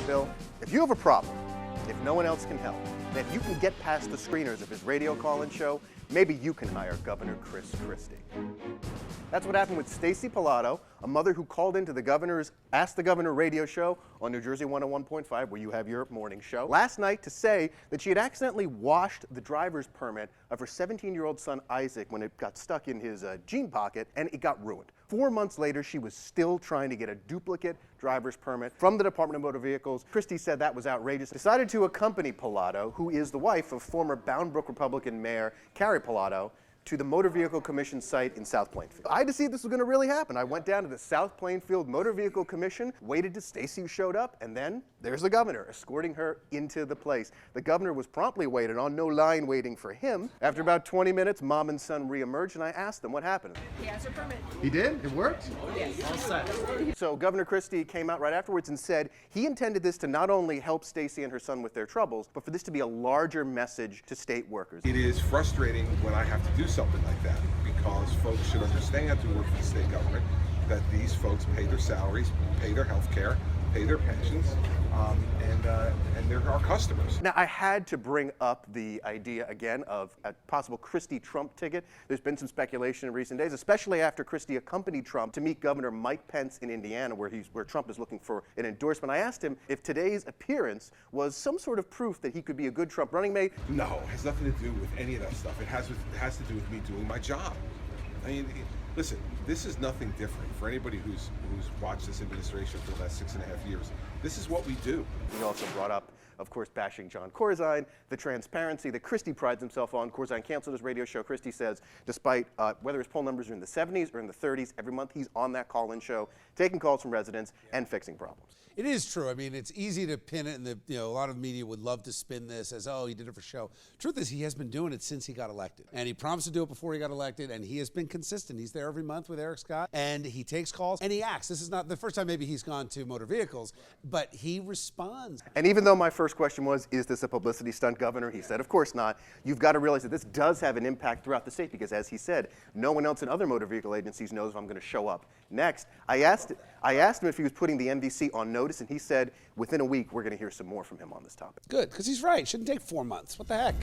Bill, if you have a problem, if no one else can help, and if you can get past the screeners of his radio call-in show, maybe you can hire Governor Christie. That's what happened with Stacey Pilato, a mother who called into the governor's Ask the Governor radio show on New Jersey 101.5, where you have your morning show, last night to say that she had accidentally washed the driver's permit of her 17-year-old son Isaac when it got stuck in his jean pocket and it got ruined. 4 months later, she was still trying to get a duplicate driver's permit from the Department of Motor Vehicles. Christie said that was outrageous. Decided to accompany Pilato, who is the wife of former Bound Brook Republican Mayor Carey Pilato, to the Motor Vehicle Commission site in South Plainfield. I had to see if this was going to really happen. I went down to the South Plainfield Motor Vehicle Commission, waited till Stacey showed up, and then there's the governor escorting her into the place. The governor was promptly waited on, no line waiting for him. After about 20 minutes, mom and son reemerged, and I asked them what happened. He has a permit. He did? It worked? Yes. All set. So Governor Christie came out right afterwards and said he intended this to not only help Stacey and her son with their troubles, but for this to be a larger message to state workers. It is frustrating when I have to do something like that, because folks should understand who work for the state government that these folks pay their salaries, pay their health care, pay their pensions, and they're our customers. Now, I had to bring up the idea again of a possible Christie Trump ticket. There's been some speculation in recent days, especially after Christie accompanied Trump to meet Governor Mike Pence in Indiana, where Trump is looking for an endorsement. I asked him if today's appearance was some sort of proof that he could be a good Trump running mate. No, it has nothing to do with any of that stuff. It has to do with me doing my job. I mean, listen, this is nothing different for anybody who's watched this administration for the last 6.5 years. This is what we do. He also brought up, of course, bashing John Corzine, the transparency that Christie prides himself on. Corzine canceled his radio show. Christie says, despite whether his poll numbers are in the 70s or in the 30s, every month he's on that call-in show, taking calls from residents and fixing problems. It is true. I mean, it's easy to pin it, and a lot of media would love to spin this as, oh, he did it for show. Truth is, he has been doing it since he got elected, and he promised to do it before he got elected, and he has been consistent. He's there every month with Eric Scott, and he takes calls, and he acts. This is not the first time maybe he's gone to motor vehicles, but he responds. And even though my first question was, is this a publicity stunt, Governor? He said, of course not. You've got to realize that this does have an impact throughout the state because, as he said, no one else in other motor vehicle agencies knows if I'm going to show up. Next, I asked him if he was putting the MVC on notice, and he said, within a week, we're going to hear some more from him on this topic. Good, because he's right. Shouldn't take 4 months. What the heck?